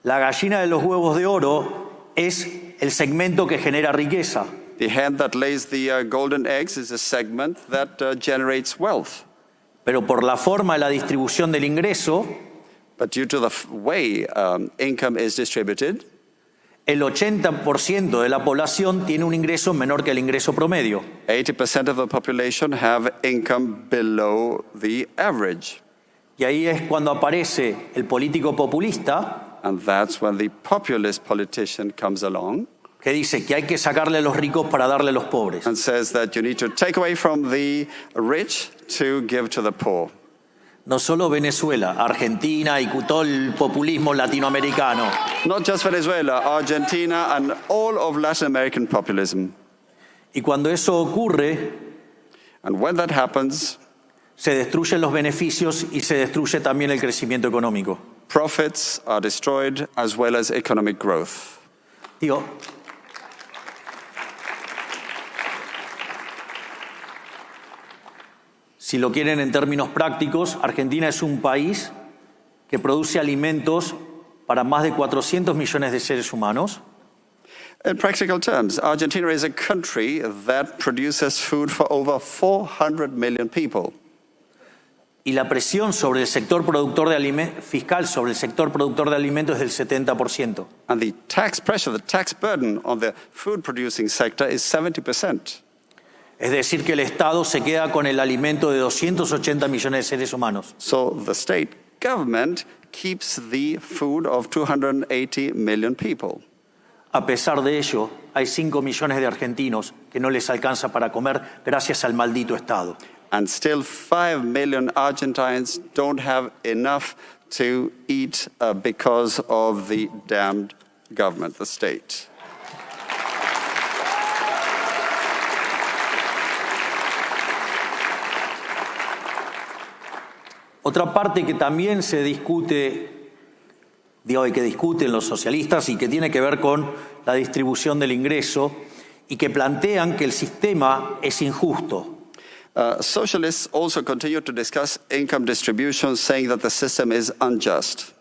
La gallina de los huevos de oro es el segmento que genera riqueza. The hen that lays the golden eggs is a segment that generates wealth. Pero por la forma de la distribución del ingreso, But due to the way income is distributed, el 80% de la población tiene un ingreso menor que el ingreso promedio. 80% of the population have income below the average. Y ahí es cuando aparece el político populista, And that's when the populist politician comes along que dice que hay que sacarle a los ricos para darle a los pobres. and says that you need to take away from the rich to give to the poor. No solo Venezuela, Argentina y todo el populismo latinoamericano. Not just Venezuela, Argentina, and all of Latin American populism. Y cuando eso ocurre, And when that happens, se destruyen los beneficios y se destruye también el crecimiento económico. profits are destroyed as well as economic growth. Digo, si lo quieren en términos prácticos, Argentina es un país que produce alimentos para más de 400 millones de seres humanos. In practical terms, Argentina is a country that produces food for over 400 million people. Y la presión sobre el sector productor de alimentos, fiscal sobre el sector productor de alimentos es del 70%. And the tax pressure, the tax burden on the food producing sector is 70%. Es decir, que el Estado se queda con el alimento de 280 millones de seres humanos. So the state government keeps the food of 280 million people. A pesar de ello, hay 5 millones de argentinos que no les alcanza para comer gracias al maldito Estado. And still 5 million Argentines don't have enough to eat because of the damned government, the state. Otra parte que también se discute, y que discuten los socialistas y que tiene que ver con la distribución del ingreso y que plantean que el sistema es injusto. Socialists also continue to discuss income distribution, saying that the system is unjust.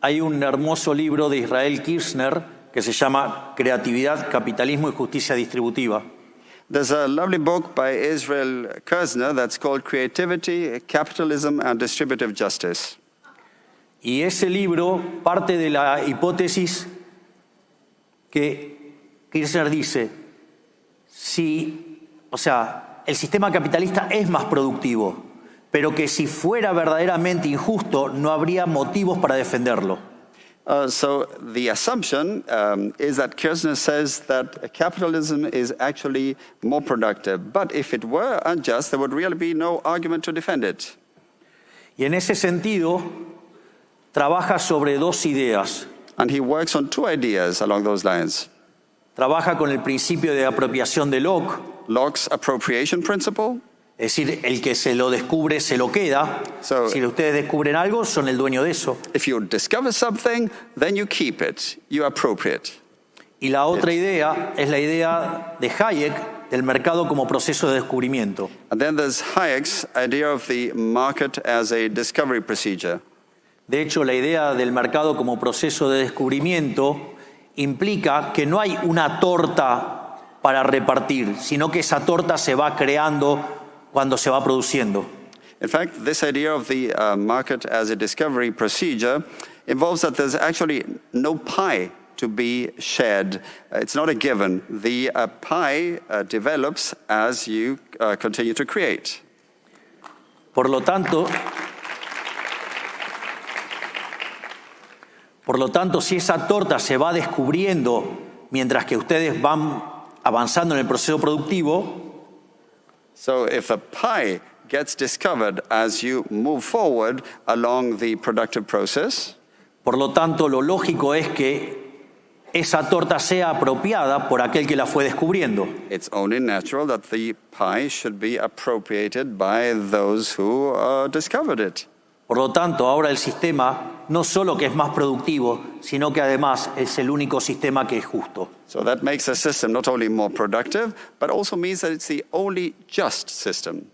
Hay un hermoso libro de Israel Kirchner que se llama Creatividad, Capitalismo y Justicia Distributiva. There's a lovely book by Israel Kirzner that's called Creativity, Capitalism and Distributive Justice. Y ese libro parte de la hipótesis que Kirchner dice, el sistema capitalista es más productivo, pero que si fuera verdaderamente injusto no habría motivos para defenderlo. So the assumption is that Kirzner says that capitalism is actually more productive, but if it were unjust, there would really be no argument to defend it. Y en ese sentido, trabaja sobre dos ideas. And he works on two ideas along those lines. Trabaja con el principio de apropiación de Locke. Locke's appropriation principle. Es decir, el que se lo descubre se lo queda. Si ustedes descubren algo, son el dueño de eso. If you discover something, then you keep it, you appropriate. Y la otra idea es la idea de Hayek del mercado como proceso de descubrimiento. And then there's Hayek's idea of the market as a discovery procedure. De hecho, la idea del mercado como proceso de descubrimiento implica que no hay una torta para repartir, sino que esa torta se va creando cuando se va produciendo. In fact, this idea of the market as a discovery procedure involves that there's actually no pie to be shared. It's not a given. The pie develops as you continue to create. Por lo tanto, si esa torta se va descubriendo mientras que ustedes van avanzando en el proceso productivo, so if a pie gets discovered as you move forward along the productive process, por lo tanto, lo lógico es que esa torta sea apropiada por aquel que la fue descubriendo. It's only natural that the pie should be appropriated by those who discovered it. Por lo tanto, ahora el sistema no solo que es más productivo, sino que además es el único sistema que es justo. So that makes the system not only more productive, but also means that it's the only just system.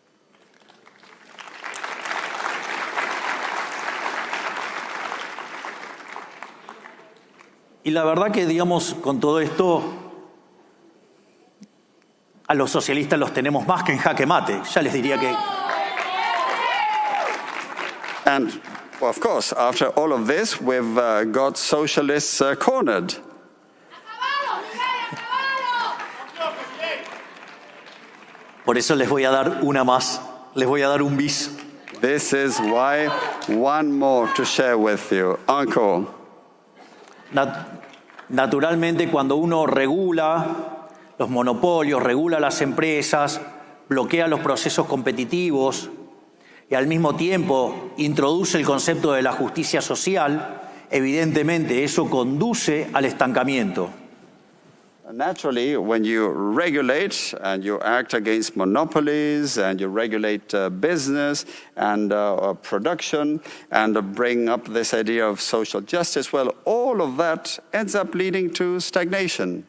Y la verdad que, digamos, con todo esto, a los socialistas los tenemos más que en jaque mate. Ya les diría que... And, well, of course, after all of this, we've got socialists cornered. Por eso les voy a dar una más. Les voy a dar un bis. This is why one more to share with you. Encore. Naturalmente, cuando uno regula los monopolios, regula las empresas, bloquea los procesos competitivos y al mismo tiempo introduce el concepto de la justicia social, evidentemente eso conduce al estancamiento. Naturally, when you regulate and you act against monopolies and you regulate business and production and bring up this idea of social justice, well, all of that ends up leading to stagnation.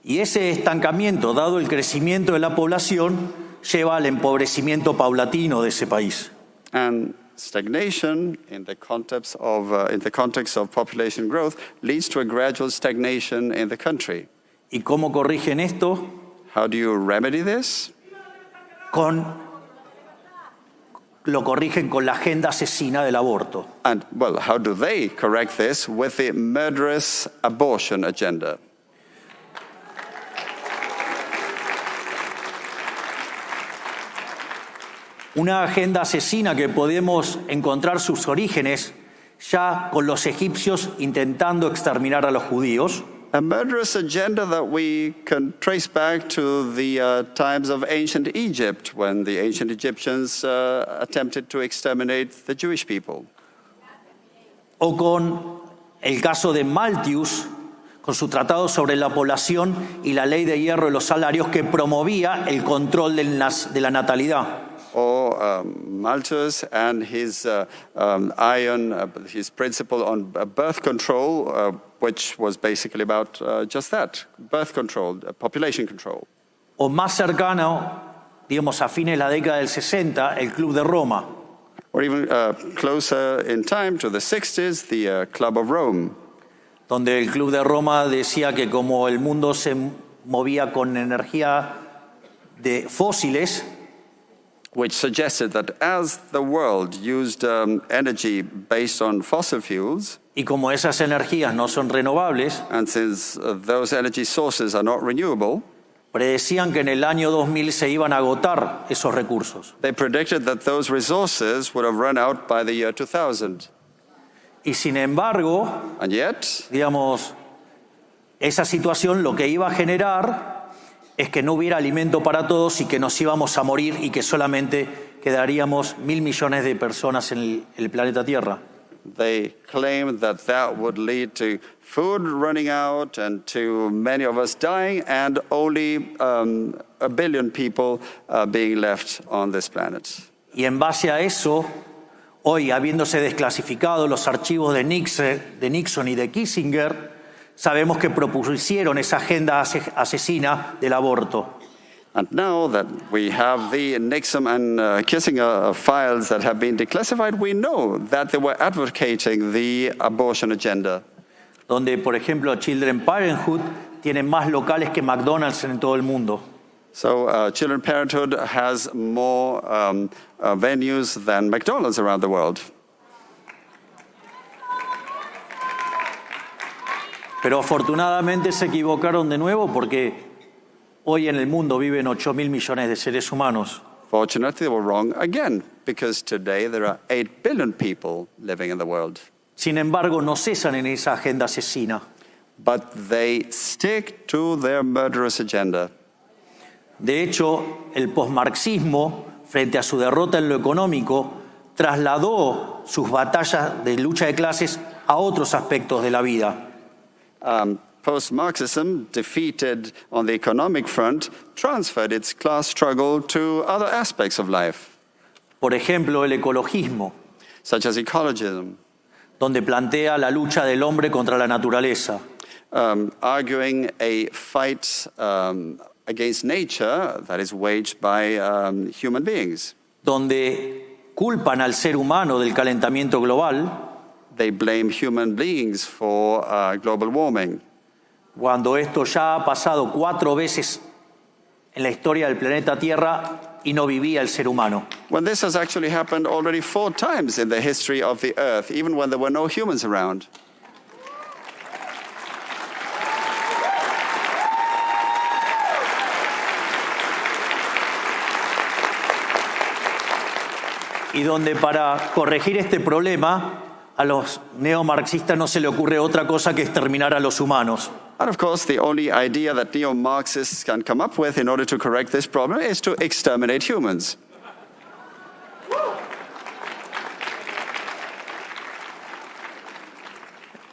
Y ese estancamiento, dado el crecimiento de la población, lleva al empobrecimiento paulatino de ese país. And stagnation in the context of population growth leads to a gradual stagnation in the country. ¿Y cómo corrigen esto? How do you remedy this? Lo corrigen con la agenda asesina del aborto. And, well, how do they correct this? With the murderous abortion agenda. Una agenda asesina que podemos encontrar sus orígenes ya con los egipcios intentando exterminar a los judíos. A murderous agenda that we can trace back to the times of ancient Egypt, when the ancient Egyptians attempted to exterminate the Jewish people. O con el caso de Malthus, con su tratado sobre la población y la ley de hierro de los salarios que promovía el control de la natalidad. Or Malthus and his his principle on birth control, which was basically about just that, birth control, population control. O más cercano digamos, a fines de la década del 60, el Club de Roma. Or even closer in time to the 60s, the Club of Rome. Donde el Club de Roma decía que como el mundo se movía con energía de fósiles, which suggested that as the world used energy based on fossil fuels, y como esas energías no son renovables, and since those energy sources are not renewable, predecían que en el año 2000 se iban a agotar esos recursos. they predicted that those resources would have run out by the year 2000. Y sin embargo, And yet, digamos, esa situación lo que iba a generar es que no hubiera alimento para todos y que nos íbamos a morir y que solamente quedaríamos 1.000 millones de personas en el planeta Tierra. they claimed that that would lead to food running out and to many of us dying and only 1 billion people being left on this planet. Y en base a eso, hoy, habiéndose desclasificado los archivos de Nixon y de Kissinger, sabemos que propusieron esa agenda asesina del aborto. And now that we have the Nixon and Kissinger files that have been declassified, we know that they were advocating the abortion agenda. Donde, por ejemplo, Children's Parenthood tiene más locales que McDonald's en todo el mundo. So Children's Parenthood has more venues than McDonald's around the world. Pero afortunadamente se equivocaron de nuevo porque hoy en el mundo viven 8.000 millones de seres humanos. Fortunately, they were wrong again, because today there are 8 billion people living in the world. Sin embargo, no cesan en esa agenda asesina. But they stick to their murderous agenda. De hecho, el posmarxismo, frente a su derrota en lo económico, trasladó sus batallas de lucha de clases a otros aspectos de la vida. Post-Marxism, defeated on the economic front, transferred its class struggle to other aspects of life, Por ejemplo, el ecologismo, such as ecologism, donde plantea la lucha del hombre contra la naturaleza. arguing a fight against nature that is waged by human beings. Donde culpan al ser humano del calentamiento global, They blame human beings for global warming, cuando esto ya ha pasado 4 veces en la historia del planeta Tierra y no vivía el ser humano. when this has actually happened already 4 times in the history of the Earth, even when there were no humans around. Y donde para corregir este problema, a los neomarxistas no se le ocurre otra cosa que exterminar a los humanos. And of course, the only idea that neo-Marxists can come up with in order to correct this problem is to exterminate humans.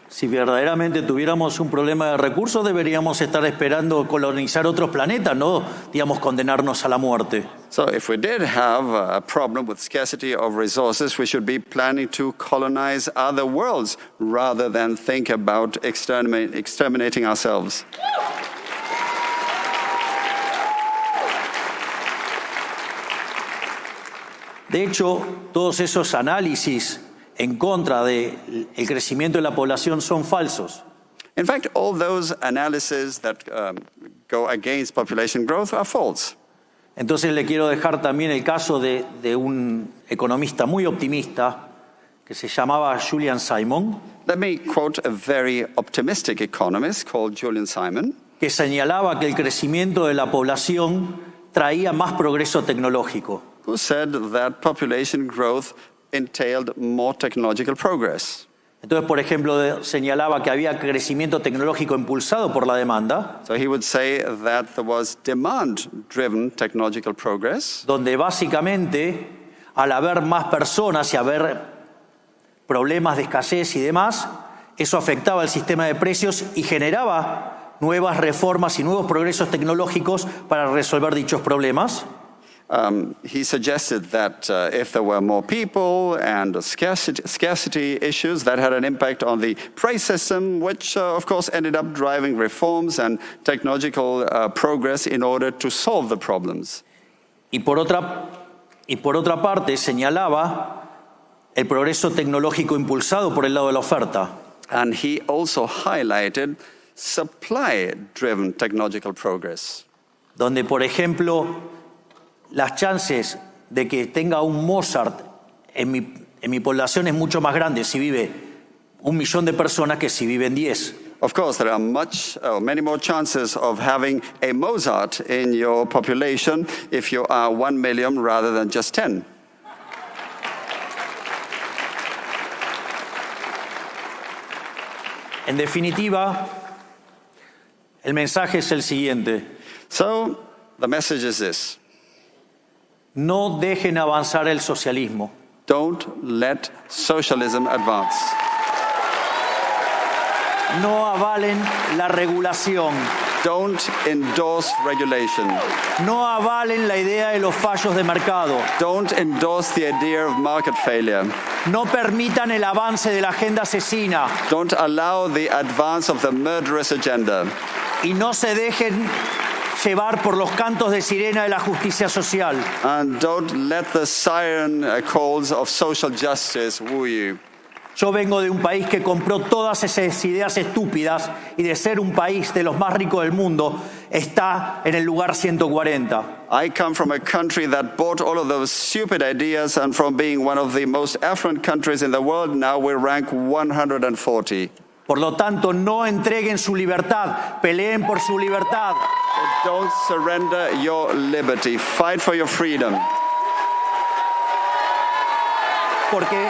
Si verdaderamente tuviéramos un problema de recursos, deberíamos estar esperando colonizar otros planetas, no, digamos, condenarnos a la muerte. So if we did have a problem with scarcity of resources, we should be planning to colonize other worlds rather than think about exterminating ourselves. De hecho, todos esos análisis en contra del crecimiento de la población son falsos. In fact, all those analyses that go against population growth are false. Entonces le quiero dejar también el caso de un economista muy optimista que se llamaba Julian Simon, Let me quote a very optimistic economist called Julian Simon, que señalaba que el crecimiento de la población traía más progreso tecnológico. who said that population growth entailed more technological progress. Entonces, por ejemplo, señalaba que había crecimiento tecnológico impulsado por la demanda, So he would say that there was demand-driven technological progress, donde básicamente, al haber más personas y haber problemas de escasez y demás, eso afectaba al sistema de precios y generaba nuevas reformas y nuevos progresos tecnológicos para resolver dichos problemas. He suggested that if there were more people and scarcity issues, that had an impact on the price system, which of course ended up driving reforms and technological progress in order to solve the problems. Y por otra parte señalaba el progreso tecnológico impulsado por el lado de la oferta. And he also highlighted supply-driven technological progress. Donde, por ejemplo, las chances de que tenga un Mozart en mi población es mucho más grande si vive 1 millón de personas que si viven 10. Of course, there are many more chances of having a Mozart in your population if you are 1 million rather than just 10. En definitiva, el mensaje es el siguiente. So, the message is this. No dejen avanzar el socialismo. Don't let socialism advance. No avalen la regulación. Don't endorse regulation. No avalen la idea de los fallos de mercado. Don't endorse the idea of market failure. No permitan el avance de la agenda asesina. Don't allow the advance of the murderous agenda. Y no se dejen llevar por los cantos de sirena de la justicia social. And don't let the siren calls of social justice woo you. Yo vengo de un país que compró todas esas ideas estúpidas y de ser un país de los más ricos del mundo está en el lugar 140. I come from a country that bought all of those stupid ideas, and from being one of the most affluent countries in the world, now we rank 140. Por lo tanto, no entreguen su libertad, peleen por su libertad. Don't surrender your liberty. Fight for your freedom. Porque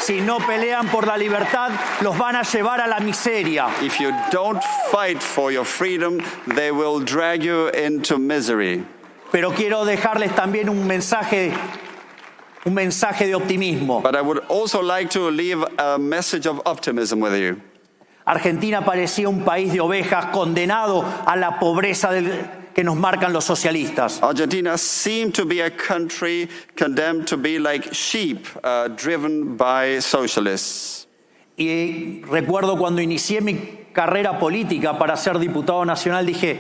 si no pelean por la libertad, los van a llevar a la miseria. If you don't fight for your freedom, they will drag you into misery. Pero quiero dejarles también un mensaje de optimismo. But I would also like to leave a message of optimism with you. Argentina parecía un país de ovejas condenado a la pobreza que nos marcan los socialistas. Argentina seemed to be a country condemned to be like sheep driven by socialists. Y recuerdo cuando inicié mi carrera política para ser diputado nacional, dije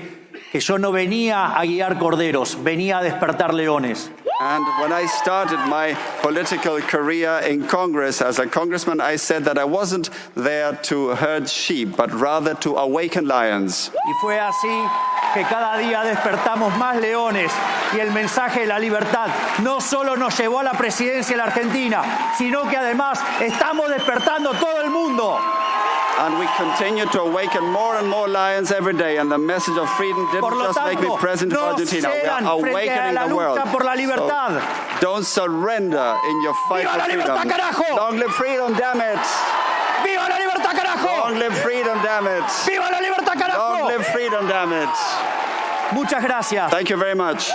que yo no venía a guiar corderos, venía a despertar leones. And when I started my political career in Congress as a congressman, I said that I wasn't there to herd sheep, but rather to awaken lions. Y fue así que cada día despertamos más leones y el mensaje de la libertad no solo nos llevó a la presidencia de la Argentina, sino que además estamos despertando todo el mundo. And we continue to awaken more and more lions every day, and the message of freedom didn't just make me president of Argentina. We are awakening the world. Por la libertad. So don't surrender in your fight for freedom. Long live freedom, damn it! ¡Viva la libertad, carajo! Long live freedom, damn it! ¡Viva la libertad, carajo! Long live freedom, damn it! Muchas gracias. Thank you very much.